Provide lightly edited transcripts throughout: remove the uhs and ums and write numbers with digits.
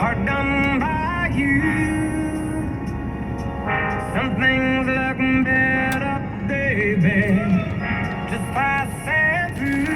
heart done by you. Some things look better, baby, just passing through.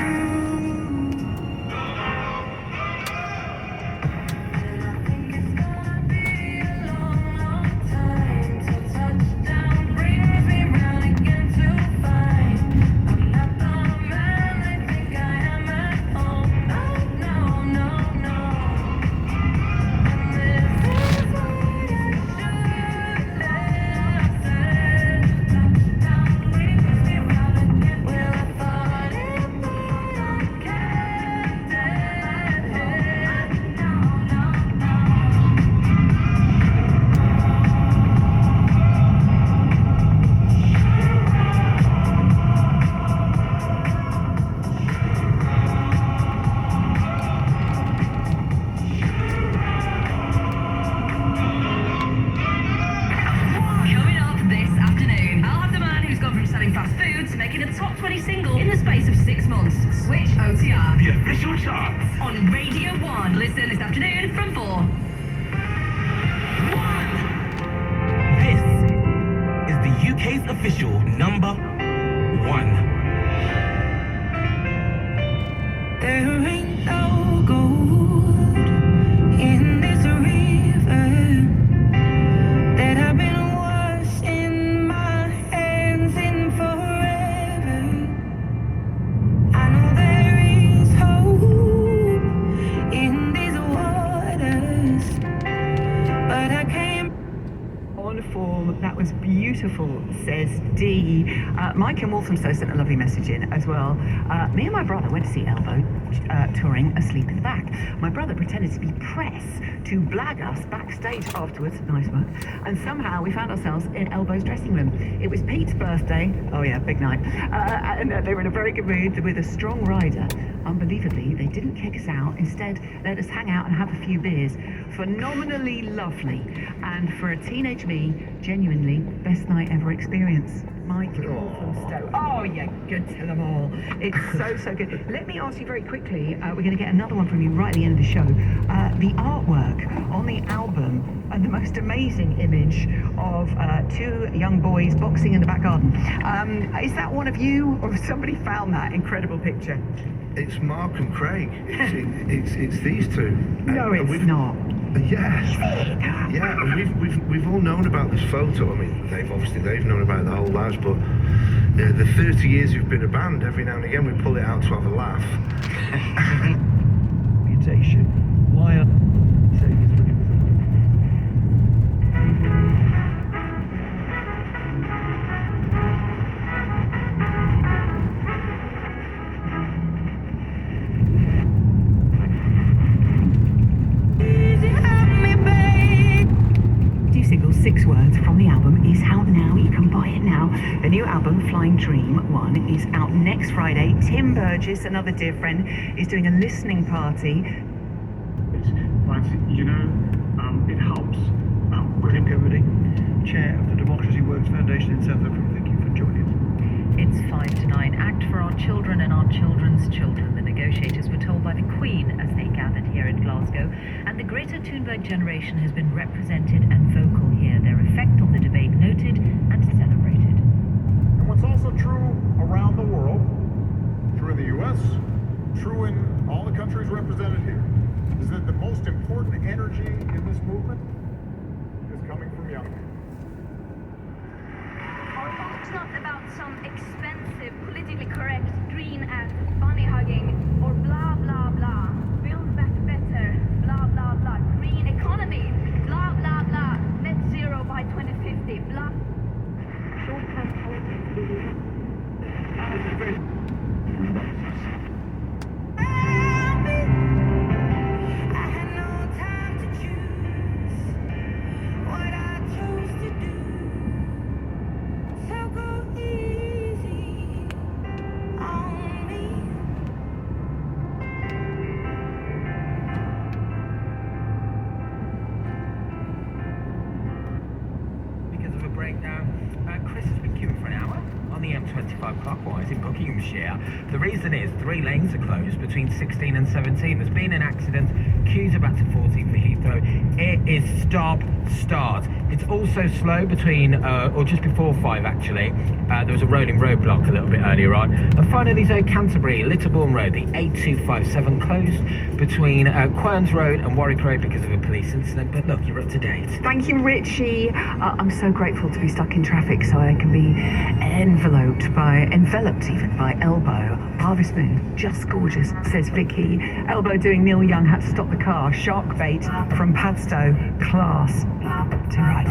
Official number 1. There ain't no gold in this river that I've been washing my hands in forever. I know there is hope in these waters, but I can't. On form, that was beautiful, says Dee. Mike in Walthamstow sent a lovely message in as well. Me and my brother went to see Elbow touring Asleep in the Back. My brother pretended to be press to blag us backstage afterwards, nice work, and somehow we found ourselves in Elbow's dressing room. It was Pete's birthday, oh yeah, big night, and they were in a very good mood with a strong rider. Unbelievably, they didn't kick us out, instead let us hang out and have a few beers. Phenomenally lovely, and for a teenage me, genuinely best night ever experience. Mike in Walthamstow. Oh yeah, good to them all. It's so good. Let me ask you very quickly, we're going to get another one from you right at the end of the show. The artwork on the album and the most amazing image of 2 young boys boxing in the back garden. Is that one of you, or somebody found that incredible picture? It's Mark and Craig. It's these two. No, it's not. Yeah, and we've all known about this photo. I mean, they've known about it their whole lives, but the 30 years we've been a band, every now and again we pull it out to have a laugh. Mutation. Why are single, 6 words from the album is out now. You can buy it now. The new album, Flying Dream 1, is out next Friday. Tim Burgess, another dear friend, is doing a listening party. But, you know, it helps. William Goody, Chair of the Democracy Works Foundation in South Africa. Thank you for joining us. It's 5 to 9. Act for our children and our children's children. The negotiators were told by the Queen as they gathered here in Glasgow, and the Greta Thunberg generation has been represented and vocal here. Their effect on the debate noted and celebrated. And what's also true around the world, true in the U.S., true in all the countries represented here, is that the most important energy in this movement is coming from young people. It's not about some expensive, politically correct green ad, bunny hugging, or blah blah blah. Build back better, blah blah blah. Green economy, blah blah blah. Net zero by 2050, blah. Short-term politics. Clockwise in Buckinghamshire. The reason is 3 lanes are closed between 16 and 17. There's been an accident. Queues are back to 14 for Heathrow. is stop, start. It's also slow between, or just before 5 actually. There was a rolling roadblock a little bit earlier on. And finally, though, Canterbury, Litterbourne Road, the 8257 closed between Querns Road and Warwick Road because of a police incident. But look, you're up to date. Thank you, Richie. I'm so grateful to be stuck in traffic so I can be enveloped even by Elbow. Harvest Moon, just gorgeous, says Vicky. Elbow doing Neil Young, had to stop the car. Shark bait from Padstow, class. Too right.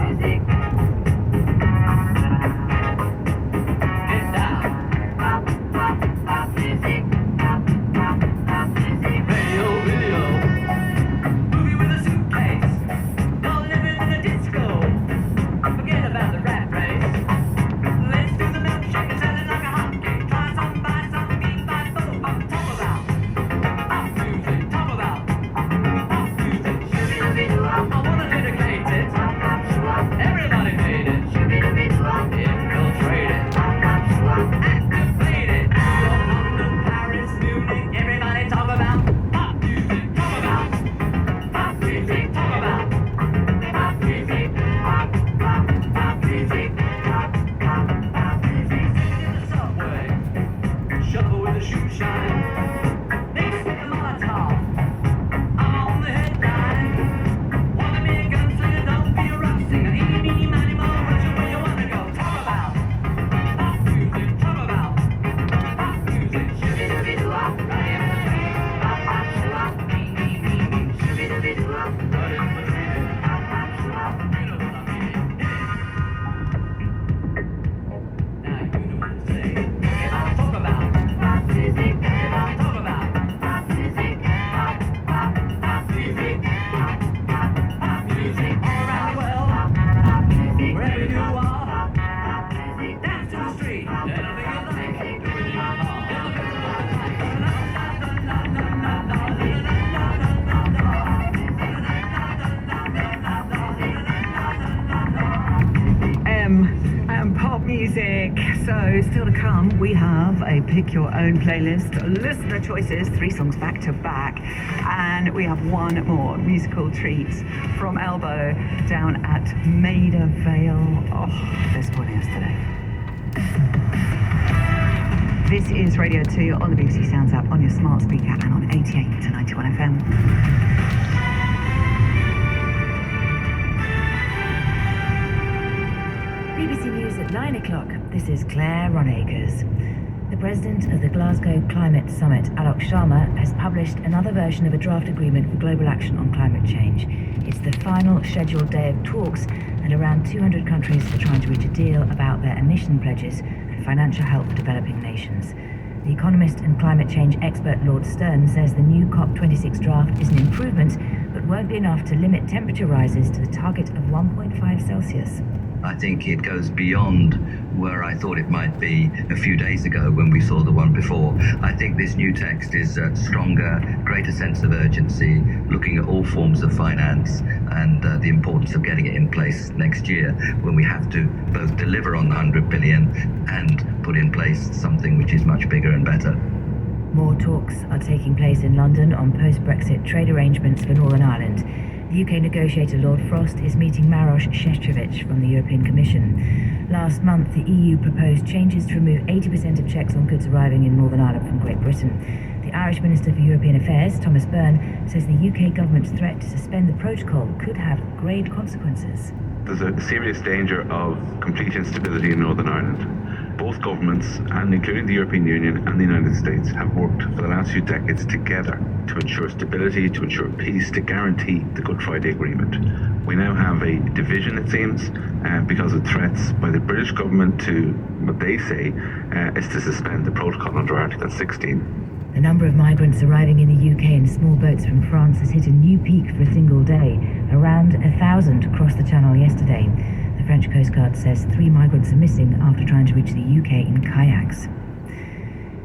So still to come, we have a pick your own playlist, listener choices, 3 songs back to back, and we have one more musical treat from Elbow down at Maida Vale. Oh, this one yesterday. This is Radio 2 on the BBC Sounds app, on your smart speaker, and on 88 to 91 FM. BBC News at 9 o'clock. This is Claire Ronacres. The president of the Glasgow Climate Summit, Alok Sharma, has published another version of a draft agreement for global action on climate change. It's the final scheduled day of talks, and around 200 countries are trying to reach a deal about their emission pledges and financial help for developing nations. The economist and climate change expert Lord Stern says the new COP26 draft is an improvement, but won't be enough to limit temperature rises to the target of 1.5 Celsius. I think it goes beyond where I thought it might be a few days ago when we saw the one before. I think this new text is stronger, greater sense of urgency, looking at all forms of finance and the importance of getting it in place next year when we have to both deliver on the 100 billion and put in place something which is much bigger and better. More talks are taking place in London on post-Brexit trade arrangements for Northern Ireland. The UK negotiator Lord Frost is meeting Maroš Šefčovič from the European Commission. Last month, the EU proposed changes to remove 80% of checks on goods arriving in Northern Ireland from Great Britain. The Irish Minister for European Affairs, Thomas Byrne, says the UK government's threat to suspend the protocol could have grave consequences. There's a serious danger of complete instability in Northern Ireland. Both governments, and including the European Union and the United States, have worked for the last few decades together to ensure stability, to ensure peace, to guarantee the Good Friday Agreement. We now have a division, it seems, because of threats by the British government to, what they say, is to suspend the protocol under Article 16. The number of migrants arriving in the UK in small boats from France has hit a new peak for a single day. Around 1,000 crossed the Channel yesterday. The French Coast Guard says 3 migrants are missing after trying to reach the UK in kayaks.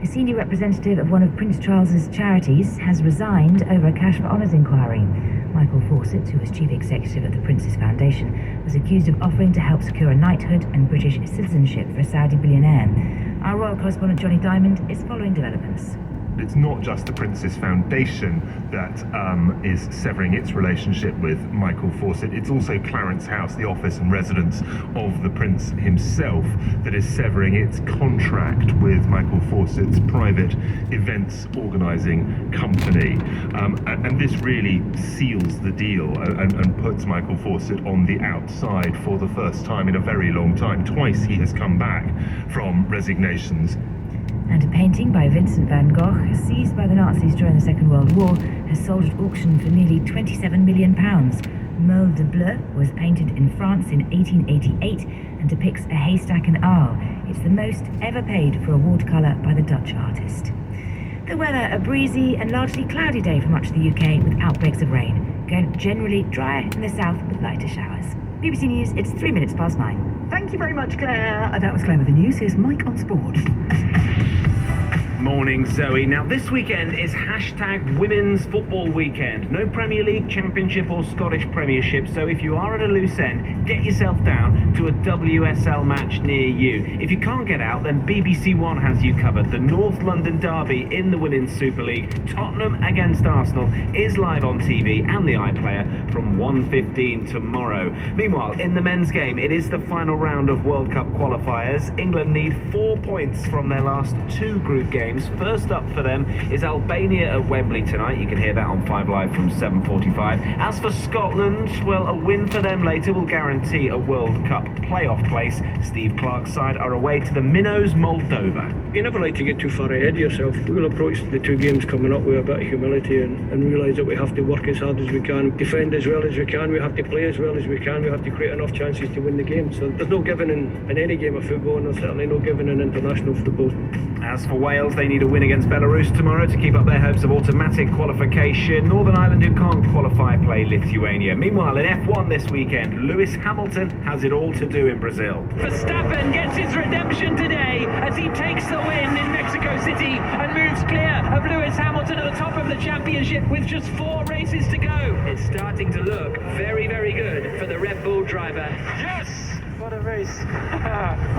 A senior representative of one of Prince Charles's charities has resigned over a Cash for Honours inquiry. Michael Fawcett, who was chief executive of the Prince's Foundation, was accused of offering to help secure a knighthood and British citizenship for a Saudi billionaire. Our royal correspondent Johnny Diamond is following developments. It's not just the Prince's Foundation that is severing its relationship with Michael Fawcett. It's also Clarence House, the office and residence of the Prince himself, that is severing its contract with Michael Fawcett's private events organising company. And this really seals the deal and puts Michael Fawcett on the outside for the first time in a very long time. Twice he has come back from resignations. And a painting by Vincent van Gogh, seized by the Nazis during the Second World War, has sold at auction for nearly £27 million. Meule de Bleu was painted in France in 1888 and depicts a haystack in Arles. It's the most ever paid for a watercolour by the Dutch artist. The weather, a breezy and largely cloudy day for much of the UK with outbreaks of rain. Generally drier in the south with lighter showers. BBC News, it's 9:03. Thank you very much, Claire. That was Claire with the news. Here's Mike on sport. Morning, Zoe. Now, this weekend is hashtag Women's Football Weekend. No Premier League, Championship or Scottish Premiership, so if you are at a loose end, get yourself down to a WSL match near you. If you can't get out, then BBC One has you covered. The North London derby in the Women's Super League, Tottenham against Arsenal, is live on TV and the iPlayer from 1:15 tomorrow. Meanwhile, in the men's game, it is the final round of World Cup qualifiers. England need 4 points from their last 2 group games. First up for them is Albania at Wembley tonight. You can hear that on 5 Live from 7:45. As for Scotland, well, a win for them later will guarantee a World Cup playoff place. Steve Clarke's side are away to the Minnows, Moldova. You never like to get too far ahead of yourself. We'll approach the 2 games coming up with a bit of humility and realise that we have to work as hard as we can, defend as well as we can, we have to play as well as we can, we have to create enough chances to win the game. So there's no giving in any game of football, and there's certainly no giving in international football. As for Wales, they need a win against Belarus tomorrow to keep up their hopes of automatic qualification. Northern Ireland, who can't qualify, play Lithuania. Meanwhile, in F1 this weekend, Lewis Hamilton has it all to do in Brazil. Verstappen gets his redemption today as he takes the win in Mexico City and moves clear of Lewis Hamilton at the top of the championship with just 4 races to go. It's starting to look very, very good for the Red Bull driver. Yes! What a race.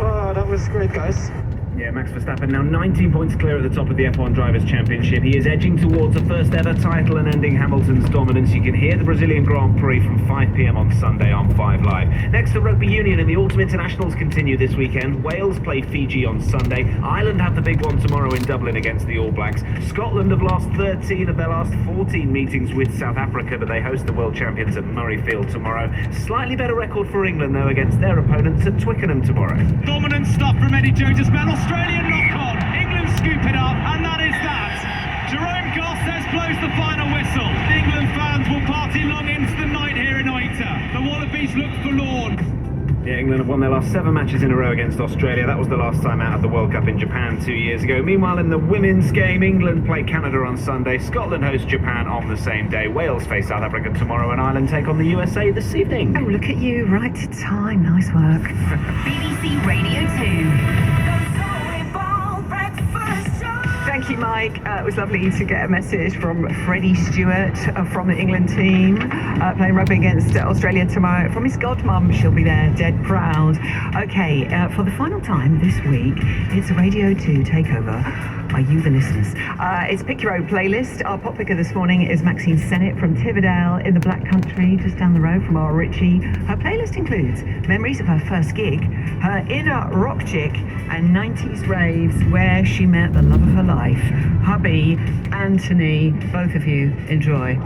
Oh, that was great, guys. Yeah, Max Verstappen now 19 points clear at the top of the F1 Drivers' Championship. He is edging towards a first ever title and ending Hamilton's dominance. You can hear the Brazilian Grand Prix from 5 p.m. on Sunday on 5 Live. Next, the Rugby Union and the Autumn Internationals continue this weekend. Wales play Fiji on Sunday. Ireland have the big one tomorrow in Dublin against the All Blacks. Scotland have lost 13 of their last 14 meetings with South Africa, but they host the world champions at Murrayfield tomorrow. Slightly better record for England, though, against their opponents at Twickenham tomorrow. Dominant stuff from Eddie Jones. Australian knock-on. England scoop it up, and that is that. Jerome Garces blows the final whistle. England fans will party long into the night here in Oita. The Wallabies look forlorn. Yeah, England have won their last 7 matches in a row against Australia. That was the last time out of the World Cup in Japan 2 years ago. Meanwhile, in the women's game, England play Canada on Sunday. Scotland host Japan on the same day. Wales face South Africa tomorrow, and Ireland take on the USA this evening. Oh, look at you, right to time. Nice work. BBC Radio 2. Thank you, Mike. It was lovely to get a message from Freddie Stewart from the England team playing rugby against Australia tomorrow. From his godmum, she'll be there, dead proud. Okay, for the final time this week, it's a Radio 2 takeover by you, the listeners. It's Pick Your Own Playlist. Our pop picker this morning is Maxine Sennett from Tiverdale in the Black Country, just down the road from our Richie. Her playlist includes memories of her first gig, her inner rock chick, and 90s raves where she met the love of her life. Hubby, Anthony, both of you, enjoy.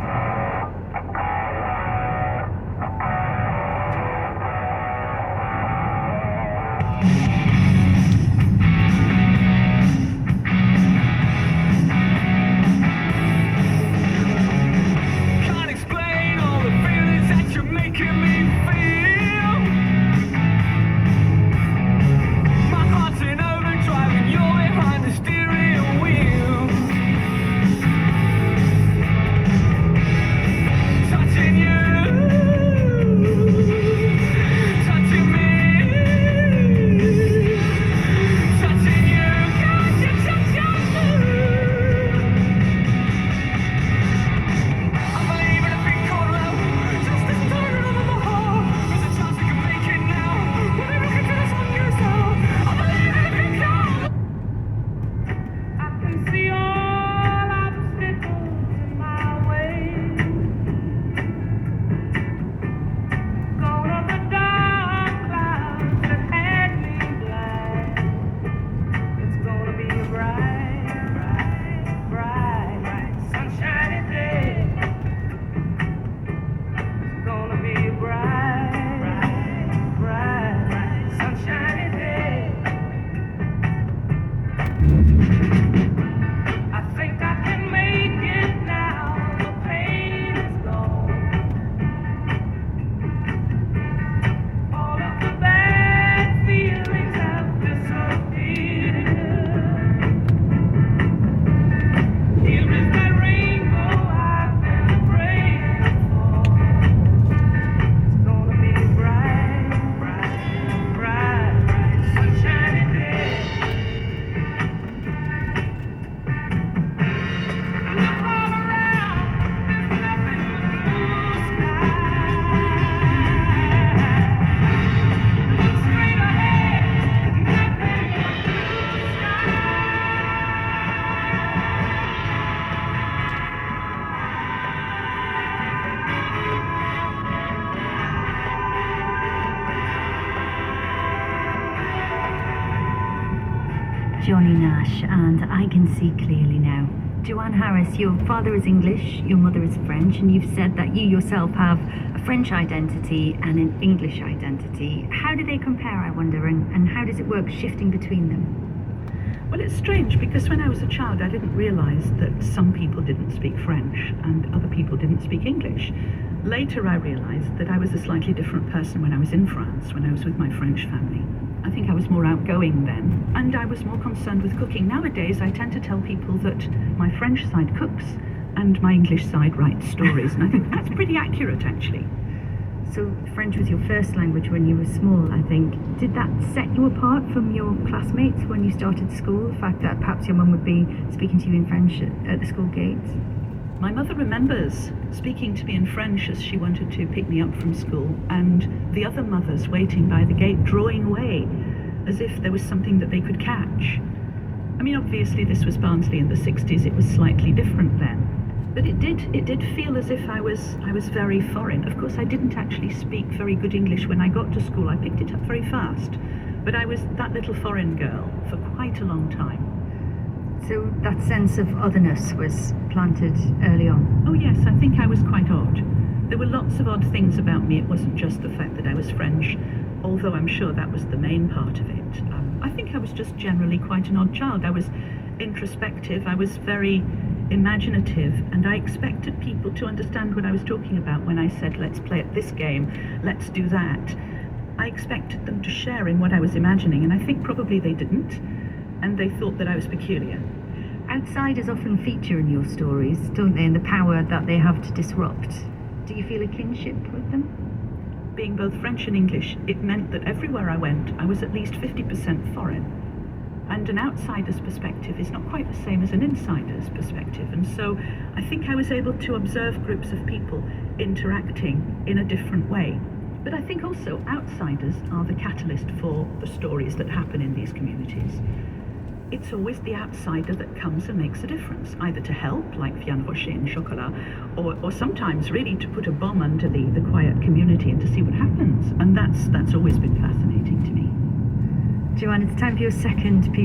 Johnny Nash, and I can see clearly now. Joanne Harris, your father is English, your mother is French, and you've said that you yourself have a French identity and an English identity. How do they compare, I wonder, and how does it work shifting between them? Well, it's strange because when I was a child, I didn't realise that some people didn't speak French and other people didn't speak English. Later, I realised that I was a slightly different person when I was in France, when I was with my French family. I think I was more outgoing then, and I was more concerned with cooking. Nowadays, I tend to tell people that my French side cooks and my English side writes stories, and I think that's pretty accurate, actually. So French was your first language when you were small, I think. Did that set you apart from your classmates when you started school? The fact that perhaps your mum would be speaking to you in French at the school gates? My mother remembers speaking to me in French as she wanted to pick me up from school, and the other mothers waiting by the gate, drawing away, as if there was something that they could catch. I mean, obviously this was Barnsley in the 60s, it was slightly different then. But it did feel as if I was very foreign. Of course, I didn't actually speak very good English when I got to school. I picked it up very fast. But I was that little foreign girl for quite a long time. So that sense of otherness was planted early on? Oh yes, I think I was quite odd. There were lots of odd things about me. It wasn't just the fact that I was French, although I'm sure that was the main part of it. I think I was just generally quite an odd child. I was introspective, I was very imaginative, and I expected people to understand what I was talking about when I said, let's play at this game, let's do that. I expected them to share in what I was imagining, and I think probably they didn't, and they thought that I was peculiar. Outsiders often feature in your stories, don't they, and the power that they have to disrupt. Do you feel a kinship with them? Being both French and English, it meant that everywhere I went, I was at least 50% foreign. And an outsider's perspective is not quite the same as an insider's perspective. And so I think I was able to observe groups of people interacting in a different way. But I think also outsiders are the catalyst for the stories that happen in these communities. It's always the outsider that comes and makes a difference, either to help, like Vianne Rocher and Chocolat, or sometimes really to put a bomb under the quiet community and to see what happens. And that's always been fascinating to me. Joanne, it's time for your second piece